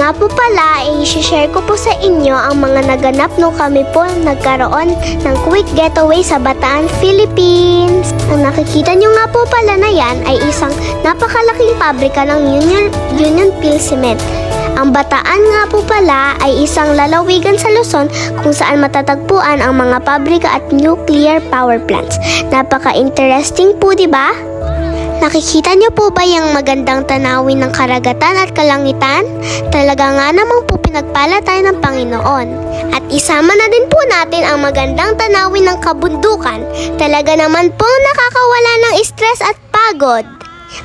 nga po pala, i-share ko po sa inyo ang mga naganap nung kami po nagkaroon ng quick getaway sa Bataan, Philippines. Ang nakikita nyo nga po pala na yan ay isang napakalaking pabrika ng Union Pil Cement. Ang Bataan nga po pala ay isang lalawigan sa Luzon kung saan matatagpuan ang mga pabrika at nuclear power plants. Napaka-interesting po, di ba? Nakikita niyo po ba yung magandang tanawin ng karagatan at kalangitan? Talaga nga namang po pinagpala tayo ng Panginoon. At isama na din po natin ang magandang tanawin ng kabundukan. Talaga naman po nakakawala ng stress at pagod.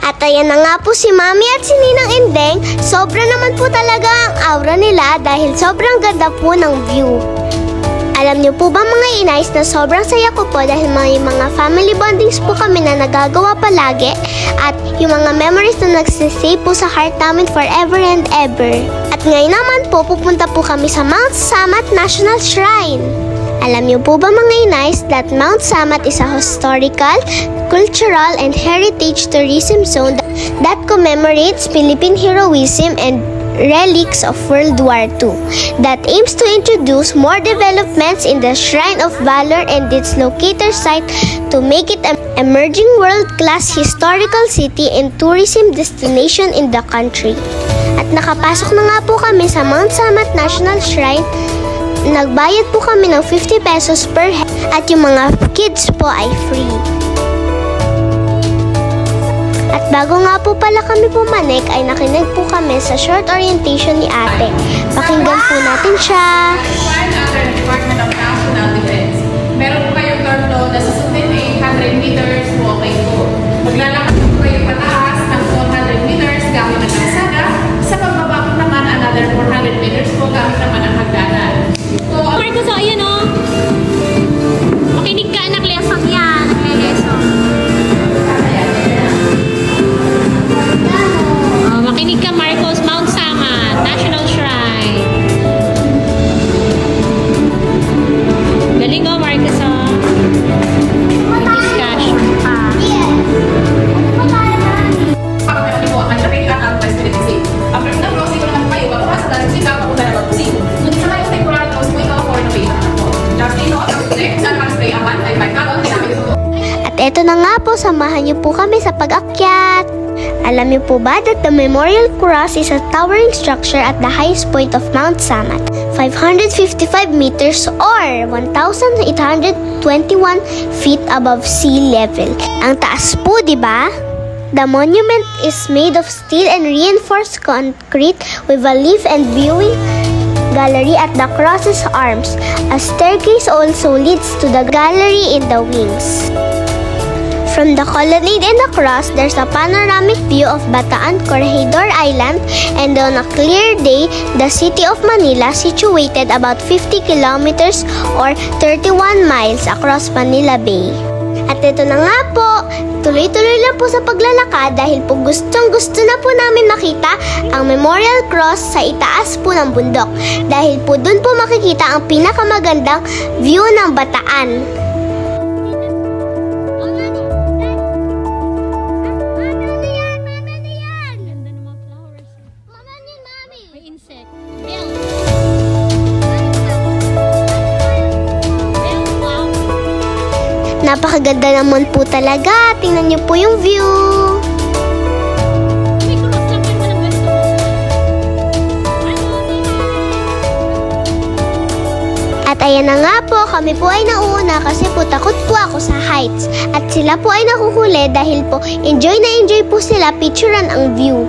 At ayan na nga po si Mami at si Ninang Indeng, sobra naman po talaga ang aura nila dahil sobrang ganda po ng view. Alam niyo po ba mga inays na sobrang saya ko po dahil may mga family bondings po kami na nagagawa palagi at yung mga memories na nagsisave po sa heart namin forever and ever. At ngayon naman po pupunta po kami sa Mount Samat National Shrine. Alam niyo po ba mga inays that Mount Samat is a historical, cultural, and heritage tourism zone that commemorates Philippine heroism and relics of World War II that aims to introduce more developments in the Shrine of Valor and its locator site to make it an emerging world-class historical city and tourism destination in the country. At nakapasok na nga po kami sa Mount Samat National Shrine. Nagbayad po kami ng 50 pesos per head at yung mga kids po ay free. At bago nga po pala kami pumanik ay nakinig po kami sa short orientation ni ate. Pakinggan po natin siya. Under Department of National Defense. Meron po kayong turn flow na susundin ay 100 meters walking po. Maglalakad po kayo pataas ng 400 meters gamit ang kalsada. Sa pagbaba po naman another 400 meters po gamit naman ang hagdanan. So, Marcos, ayan o. Makinig ka anak, lesson yan. Lesson. Makinig ka Marcos, Mount Samat, National Shrine. Galing o Marcos o. Discussion pa. pagkakali po ang traffic at ang facility. After na crossing ko naman kayo, bababa sa dahil sisa ako na nababusin. Ngunit sa may temporal close po ito for innovation po. Just in all, ang next sa spray aman ay 5 dinamit ito. At eto na nga po, samahan niyo po kami sa pag-akyat. Alam niyo po ba that the Memorial Cross is a towering structure at the highest point of Mount Samat, 555 meters or 1,821 feet above sea level. Ang taas po, di ba? The monument is made of steel and reinforced concrete with a leaf and viewing gallery at the cross's arms. A staircase also leads to the gallery in the wings. From the colonnade and the cross, there's a panoramic view of Bataan, Corregidor Island, and on a clear day, the city of Manila, situated about 50 kilometers or 31 miles across Manila Bay. At ito na nga po, tuloy-tuloy lang po sa paglalakad dahil po gustong-gusto na po namin makita ang Memorial Cross sa itaas po ng bundok. Dahil po dun po makikita ang pinakamagandang view ng Bataan. Ganda ng mga flowers. May insect. Bell. Bell, wow. Napakaganda naman po talaga. Tingnan niyo po yung view. May cross lang kayo ng ganito. At ayan na nga po, kami po ay nauuna kasi po takot po ako sa heights. At sila po ay nakuhuli dahil po enjoy na enjoy po sila picturean ang view.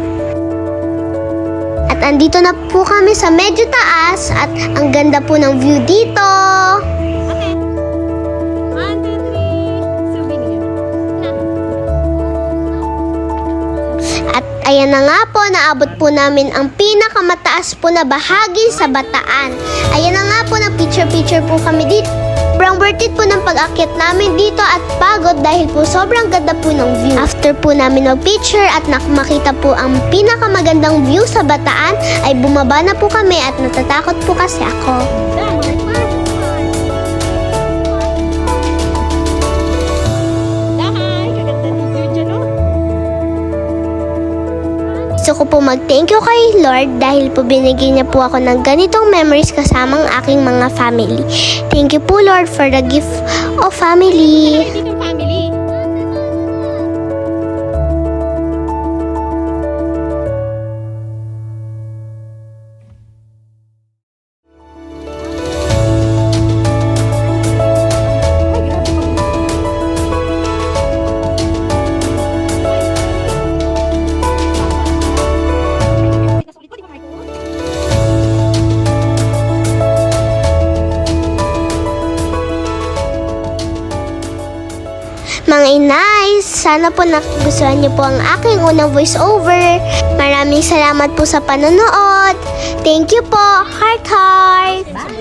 At andito na po kami sa medyo taas at ang ganda po ng view dito. Okay. 1, 2, 3. Souvenir. At ayan na nga po, naabot po namin ang pinakamataas po na bahagi sa Bataan. Ayan na nga po, nag-picture-picture po kami dito. Sobrang worth it po ng pag-akyat namin dito at pagod dahil po sobrang ganda po ng view. After po namin mag-picture at makita po ang pinakamagandang view sa Bataan, ay bumaba na po kami at natatakot po kasi ako. Gusto ko po mag-thank you kay Lord dahil po binigyan niya po ako ng ganitong memories kasamang aking mga family. Thank you po Lord for the gift of family. Dito family. Mga inay, sana po nagustuhan niyo po ang aking unang voiceover. Maraming salamat po sa panonood. Thank you po. Heart heart.